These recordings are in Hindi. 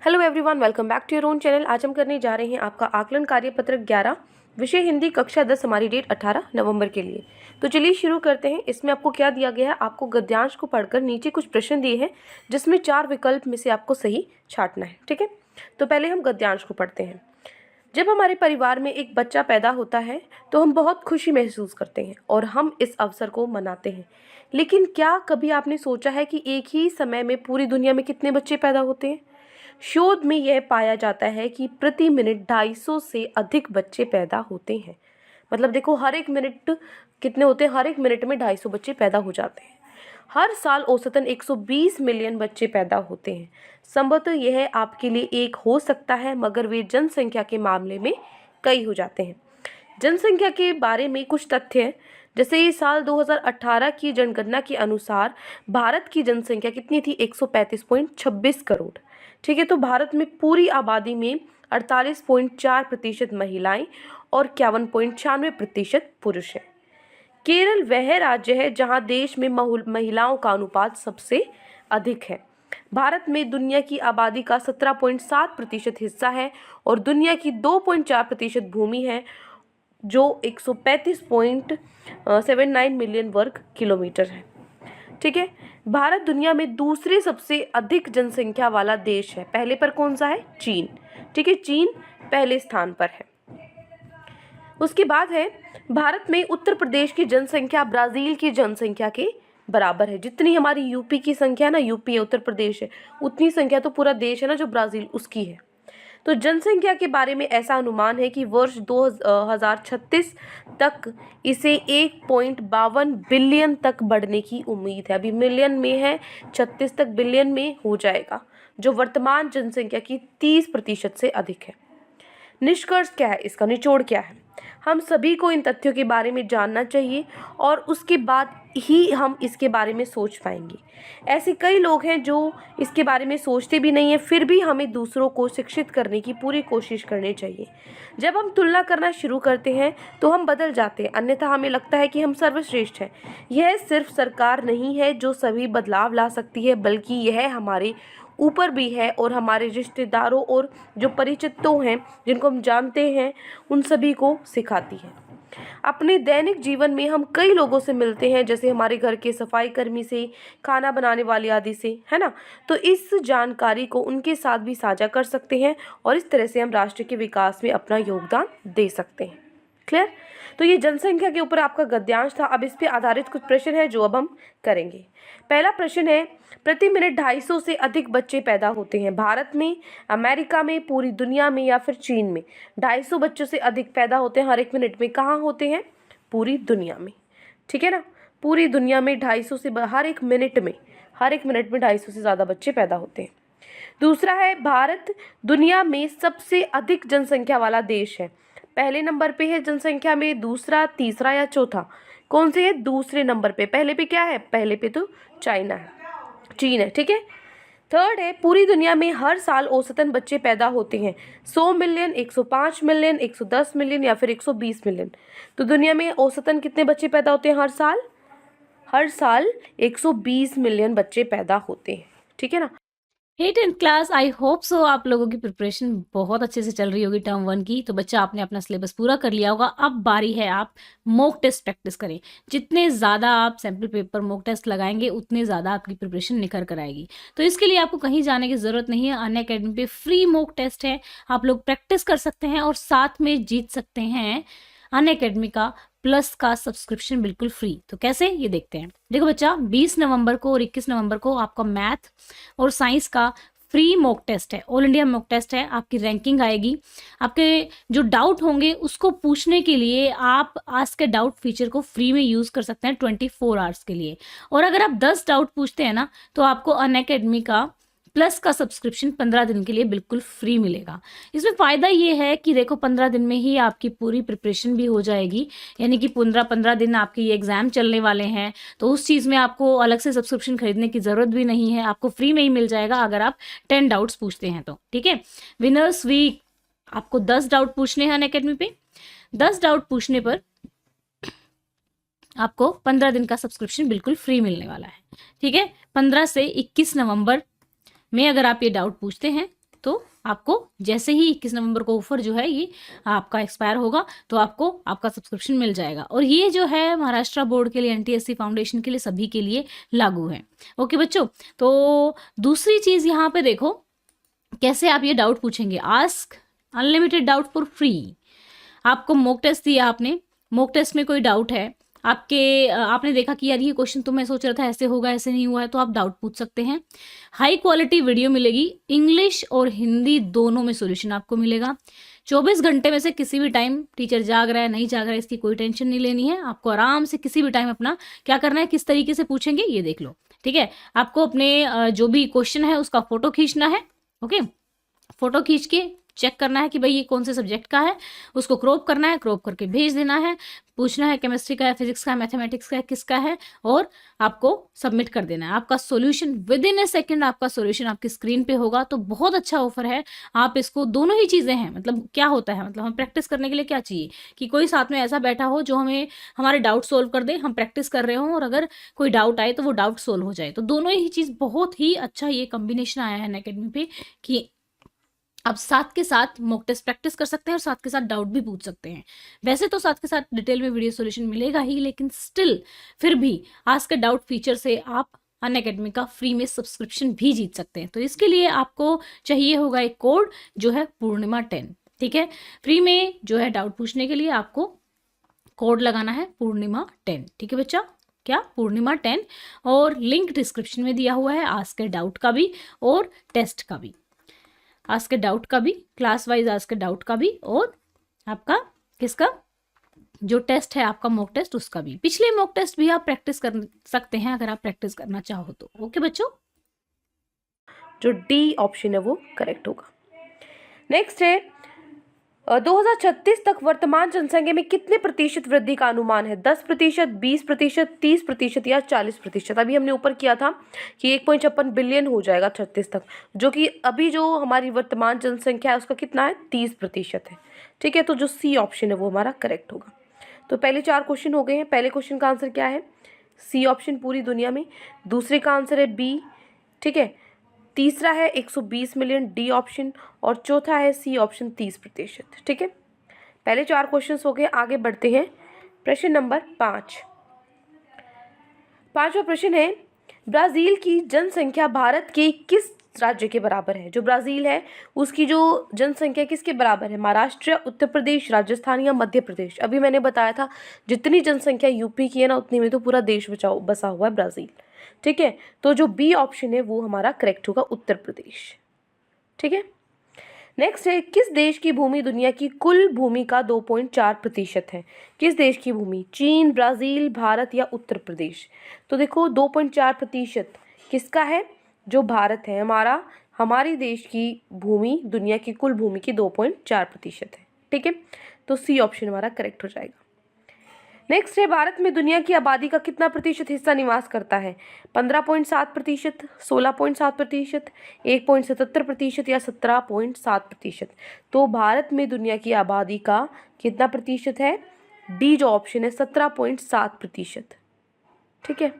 Hello everyone, welcome back to your own channel. आज हम करने जा रहे हैं आपका आकलन कार्यपत्र 11 विषय हिंदी कक्षा 10, हमारी डेट 18 नवंबर के लिए। तो चलिए शुरू करते हैं। इसमें आपको क्या दिया गया है, आपको गद्यांश को पढ़कर नीचे कुछ प्रश्न दिए हैं जिसमें 4 विकल्प में से आपको सही छांटना है। ठीक है, तो पहले हम गद्यांश को पढ़ते हैं। जब हमारे परिवार में एक बच्चा पैदा होता है तो हम बहुत खुशी महसूस करते हैं और हम इस अवसर को मनाते हैं। लेकिन क्या कभी आपने सोचा है कि एक ही समय में पूरी दुनिया में कितने बच्चे पैदा होते हैं? शोध में यह पाया जाता है कि प्रति मिनट 250 से अधिक बच्चे पैदा होते हैं। मतलब देखो, हर एक मिनट कितने होते हैं? हर एक मिनट में 250 बच्चे पैदा हो जाते हैं। हर साल औसतन 120 मिलियन बच्चे पैदा होते हैं। संभवतः यह आपके लिए एक हो सकता है, मगर वे जनसंख्या के मामले में कई हो जाते हैं। जनसंख्या के बारे में कुछ तथ्य हैं, जैसे ये साल 2018 की जनगणना के अनुसार भारत की जनसंख्या कितनी थी? 135.26 करोड़। ठीक है, तो भारत में पूरी आबादी में 48.4% महिलाएं और 51.96% पुरुष हैं। केरल वह राज्य है जहां देश में महिलाओं का अनुपात सबसे अधिक है। भारत में दुनिया की आबादी का 17.7% हिस्सा है और दुनिया की 2.4% भूमि है, जो 135.79 मिलियन वर्ग किलोमीटर है। ठीक है, भारत दुनिया में दूसरे सबसे अधिक जनसंख्या वाला देश है। पहले पर कौन सा है? चीन। ठीक है, चीन पहले स्थान पर है। उसके बाद है, भारत में उत्तर प्रदेश की जनसंख्या ब्राजील की जनसंख्या के बराबर है। जितनी हमारी यूपी की संख्या है ना, यूपी है, उत्तर प्रदेश है, उतनी संख्या तो पूरा देश है ना जो ब्राजील, उसकी है। तो जनसंख्या के बारे में ऐसा अनुमान है कि वर्ष 2036 तक इसे 1.52 बिलियन तक बढ़ने की उम्मीद है। अभी मिलियन में है, 36 तक बिलियन में हो जाएगा, जो वर्तमान जनसंख्या की 30% से अधिक है। निष्कर्ष क्या है, इसका निचोड़ क्या है? हम सभी को इन तथ्यों के बारे में जानना चाहिए और उसके बाद ही हम इसके बारे में सोच पाएंगे। ऐसे कई लोग हैं जो इसके बारे में सोचते भी नहीं हैं, फिर भी हमें दूसरों को शिक्षित करने की पूरी कोशिश करनी चाहिए। जब हम तुलना करना शुरू करते हैं तो हम बदल जाते हैं, अन्यथा हमें लगता है कि हम सर्वश्रेष्ठ हैं। यह सिर्फ सरकार नहीं है जो सभी बदलाव ला सकती है, बल्कि यह हमारे ऊपर भी है और हमारे रिश्तेदारों और जो परिचितों हैं, जिनको हम जानते हैं, उन सभी को सिखाती है। अपने दैनिक जीवन में हम कई लोगों से मिलते हैं, जैसे हमारे घर के सफाई कर्मी से, खाना बनाने वाले आदि से, है ना। तो इस जानकारी को उनके साथ भी साझा कर सकते हैं और इस तरह से हम राष्ट्र के विकास में अपना योगदान दे सकते हैं। क्लियर? तो ये जनसंख्या के ऊपर आपका गद्यांश था। अब इस पे आधारित कुछ प्रश्न है जो अब हम करेंगे। पहला प्रश्न है, प्रति मिनट 250 से अधिक बच्चे पैदा होते हैं भारत में, अमेरिका में, पूरी दुनिया में या फिर चीन में? 250 बच्चों से अधिक पैदा होते हैं हर एक मिनट में। कहाँ होते हैं? पूरी दुनिया में। ठीक है ना, पूरी दुनिया में 250 से हर एक मिनट में 250 से ज़्यादा बच्चे पैदा होते हैं। दूसरा है, भारत दुनिया में सबसे अधिक जनसंख्या वाला देश है। पहले नंबर पे है जनसंख्या में, दूसरा, तीसरा या चौथा? कौन से है? दूसरे नंबर पे। पहले पे क्या है? पहले पे तो चाइना है, चीन है। ठीक है, थर्ड है, पूरी दुनिया में हर साल औसतन बच्चे पैदा होते हैं 100 मिलियन, 105 मिलियन, 110 मिलियन या फिर 120 मिलियन? तो दुनिया में औसतन कितने बच्चे पैदा होते हैं हर साल? हर साल 120 मिलियन बच्चे पैदा होते हैं। ठीक है ना। हे 10th class, I hope so आप लोगों की प्रिपरेशन बहुत अच्छे से चल रही होगी टर्म 1 की। तो बच्चा आपने अपना सिलेबस पूरा कर लिया होगा। अब बारी है आप मॉक टेस्ट प्रैक्टिस करें। जितने ज़्यादा आप सैम्पल पेपर मॉक टेस्ट लगाएंगे उतने ज़्यादा आपकी प्रिपरेशन निखर कर आएगी। तो इसके लिए आपको कहीं जाने की ज़रूरत नहीं है। अनअकैडमी पे फ्री मॉक टेस्ट है, आप लोग प्रैक्टिस कर सकते हैं और साथ में जीत सकते हैं अनअकैडमी का प्लस का सब्सक्रिप्शन बिल्कुल फ्री। तो कैसे, ये देखते हैं। देखो बच्चा, 20 नवंबर को और 21 नवंबर को आपका मैथ और साइंस का फ्री मॉक टेस्ट है, ऑल इंडिया मॉक टेस्ट है। आपकी रैंकिंग आएगी। आपके जो डाउट होंगे उसको पूछने के लिए आप आस्क ए डाउट फीचर को फ्री में यूज़ कर सकते हैं 24 आवर्स के लिए। और अगर आप 10 डाउट पूछते हैं ना, तो आपको अनअकैडमी का प्लस का सब्सक्रिप्शन 15 दिन के लिए बिल्कुल फ्री मिलेगा। इसमें फ़ायदा ये है कि देखो 15 दिन में ही आपकी पूरी प्रिपरेशन भी हो जाएगी, यानी कि 15 दिन आपके ये एग्ज़ाम चलने वाले हैं। तो उस चीज़ में आपको अलग से सब्सक्रिप्शन खरीदने की ज़रूरत भी नहीं है, आपको फ्री में ही मिल जाएगा अगर आप 10 डाउट्स पूछते हैं तो। ठीक है, विनर्स वीक आपको 10 डाउट पूछने हैं अनअकैडमी पे। 10 डाउट पूछने पर आपको 15 दिन का सब्सक्रिप्शन बिल्कुल फ्री मिलने वाला है। ठीक है, 15 से 21 नवंबर में अगर आप ये डाउट पूछते हैं तो आपको जैसे ही 21 नवंबर को ऑफर जो है ये आपका एक्सपायर होगा तो आपको आपका सब्सक्रिप्शन मिल जाएगा। और ये जो है महाराष्ट्र बोर्ड के लिए, एनटीएससी फाउंडेशन के लिए, सभी के लिए लागू है। ओके बच्चों, तो दूसरी चीज़ यहाँ पे देखो कैसे आप ये डाउट पूछेंगे। Ask unlimited doubt for free. आपको मॉक टेस्ट दिया, आपने मॉक टेस्ट में कोई डाउट है आपने देखा कि यार ये क्वेश्चन तो मैं सोच रहा था ऐसे होगा, ऐसे नहीं हुआ है, तो आप डाउट पूछ सकते हैं। हाई क्वालिटी वीडियो मिलेगी, इंग्लिश और हिंदी दोनों में सॉल्यूशन आपको मिलेगा। 24 घंटे में से किसी भी टाइम, टीचर जाग रहा है नहीं जाग रहा है इसकी कोई टेंशन नहीं लेनी है। आपको आराम से किसी भी टाइम अपना क्या करना है, किस तरीके से पूछेंगे ये देख लो। ठीक है, आपको अपने जो भी क्वेश्चन है उसका फोटो खींचना है। ओके, फोटो खींच के चेक करना है कि भाई ये कौन से सब्जेक्ट का है, उसको क्रॉप करना है, क्रॉप करके भेज देना है। पूछना है केमिस्ट्री का है, फिजिक्स का है, मैथमेटिक्स का है, किसका है, और आपको सबमिट कर देना है। आपका solution with in A second, आपका सॉल्यूशन आपकी स्क्रीन पे होगा। तो बहुत अच्छा ऑफर है, आप इसको, दोनों ही चीज़ें हैं। मतलब क्या होता है, मतलब हम प्रैक्टिस करने के लिए क्या चाहिए कि कोई साथ में ऐसा बैठा हो जो हमें हमारे डाउट सोल्व कर दे, हम प्रैक्टिस कर रहे हों और अगर कोई डाउट आए तो वो डाउट सोल्व हो जाए। तो दोनों ही चीज़ बहुत ही अच्छा ये कॉम्बिनेशन आया है अनअकैडमी पे कि आप साथ के साथ मॉक टेस्ट प्रैक्टिस कर सकते हैं और साथ के साथ डाउट भी पूछ सकते हैं। वैसे तो साथ के साथ डिटेल में वीडियो सॉल्यूशन मिलेगा ही, लेकिन स्टिल फिर भी आस्क के डाउट फीचर से आप अनअकैडमी का फ्री में सब्सक्रिप्शन भी जीत सकते हैं। तो इसके लिए आपको चाहिए होगा एक कोड जो है पूर्णिमा 10। ठीक है, फ्री में जो है डाउट पूछने के लिए आपको कोड लगाना है पूर्णिमा 10। ठीक है बच्चा, क्या पूर्णिमा 10, और लिंक डिस्क्रिप्शन में दिया हुआ है आस्क के डाउट का भी और टेस्ट का भी। आस्क के डाउट का भी, क्लास वाइज आस्क के डाउट का भी, और आपका किसका जो टेस्ट है आपका मॉक टेस्ट उसका भी। पिछले मॉक टेस्ट भी आप प्रैक्टिस कर सकते हैं अगर आप प्रैक्टिस करना चाहो तो। ओके बच्चों, जो डी ऑप्शन है वो करेक्ट होगा। नेक्स्ट है 2036 तक वर्तमान जनसंख्या में कितने प्रतिशत वृद्धि का अनुमान है? 10%, 20%, 30% या 40%? अभी हमने ऊपर किया था कि 1.56 बिलियन हो जाएगा 36 तक, जो कि अभी जो हमारी वर्तमान जनसंख्या है उसका कितना है, 30% है। ठीक है, तो जो सी ऑप्शन है वो हमारा करेक्ट होगा। तो पहले 4 क्वेश्चन हो गए हैं। पहले क्वेश्चन का आंसर क्या है, सी ऑप्शन पूरी दुनिया में। दूसरे का आंसर है बी। ठीक है, तीसरा है 120 मिलियन, डी ऑप्शन, और चौथा है सी ऑप्शन 30%। ठीक है, पहले 4 क्वेश्चंस हो गए। आगे बढ़ते हैं, प्रश्न नंबर 5। पांचवा प्रश्न है, ब्राजील की जनसंख्या भारत के किस राज्य के बराबर है? जो ब्राजील है उसकी जो जनसंख्या किसके बराबर है? महाराष्ट्र, उत्तर प्रदेश, राजस्थान या मध्य प्रदेश? अभी मैंने बताया था जितनी जनसंख्या यूपी की है ना उतनी में तो पूरा देश बसा हुआ है ब्राजील। ठीक है, तो जो बी ऑप्शन है वो हमारा करेक्ट होगा, उत्तर प्रदेश। ठीक है, नेक्स्ट है, किस देश की भूमि दुनिया की कुल भूमि का 2.4% है? किस देश की भूमि? चीन, ब्राजील, भारत या उत्तर प्रदेश? तो देखो 2.4% किसका है? जो भारत है हमारी देश की भूमि दुनिया की कुल भूमि की 2.4% है। ठीक है, तो सी ऑप्शन हमारा करेक्ट हो जाएगा। नेक्स्ट है, भारत में दुनिया की आबादी का कितना प्रतिशत हिस्सा निवास करता है? 15.7%, 16.7%, 1.77% या 17.7%? तो भारत में दुनिया की आबादी का कितना प्रतिशत है? डी जो ऑप्शन है 17.7%। ठीक है,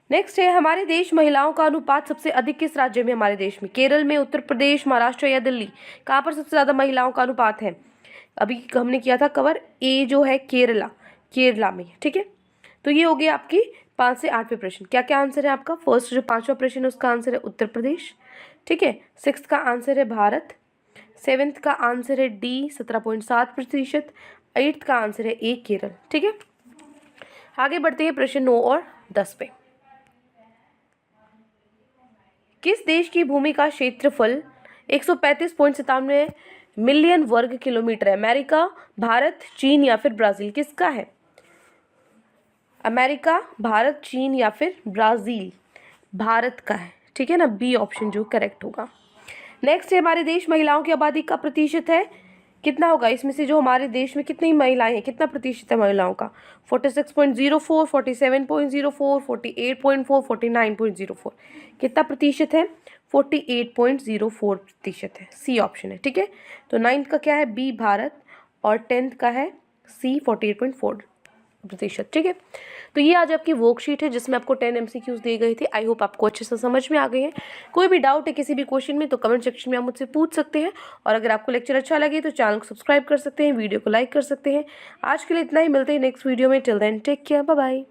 नेक्स्ट है, हमारे देश महिलाओं का अनुपात सबसे अधिक किस राज्य में? हमारे देश में केरल में, उत्तर प्रदेश, महाराष्ट्र या दिल्ली? कहाँ पर सबसे ज़्यादा महिलाओं का अनुपात है? अभी हमने किया था कवर, ए जो है केरला में। ठीक है, तो ये हो गया आपकी 5 से 8वें प्रश्न। क्या क्या आंसर है आपका? फर्स्ट जो 5वां प्रश्न है उसका आंसर है उत्तर प्रदेश। ठीक है, 6th का आंसर है भारत, 7th का आंसर है डी 17.7%, 8th का आंसर है ए केरल। ठीक है, आगे बढ़ते हैं प्रश्न 9 और 10 पे। किस देश की भूमि का क्षेत्रफल 135.97 मिलियन वर्ग किलोमीटर है? अमेरिका, भारत, चीन या फिर ब्राजील? किसका है? अमेरिका, भारत, चीन या फिर ब्राजील? भारत का है। ठीक है ना, बी ऑप्शन जो करेक्ट होगा। नेक्स्ट है, हमारे देश महिलाओं की आबादी का प्रतिशत है कितना होगा? इसमें से जो हमारे देश में कितनी महिलाएं हैं, कितना प्रतिशत है महिलाओं का? 46.04, 47.04, 48.4, 49.04? कितना प्रतिशत है? 48.04% है। सी ऑप्शन है। ठीक है, तो 9th का क्या है? बी भारत, और 10th का है सी 48.4%। ठीक है, तो ये आज आपकी वर्कशीट है जिसमें आपको 10 MCQs दिए गए थे। आई होप आपको अच्छे से समझ में आ गए हैं। कोई भी डाउट है किसी भी क्वेश्चन में तो कमेंट सेक्शन में आप मुझसे पूछ सकते हैं, और अगर आपको लेक्चर अच्छा लगे तो चैनल को सब्सक्राइब कर सकते हैं, वीडियो को लाइक कर सकते हैं। आज के लिए इतना ही, मिलते हैं नेक्स्ट वीडियो में। Till then take care, bye bye.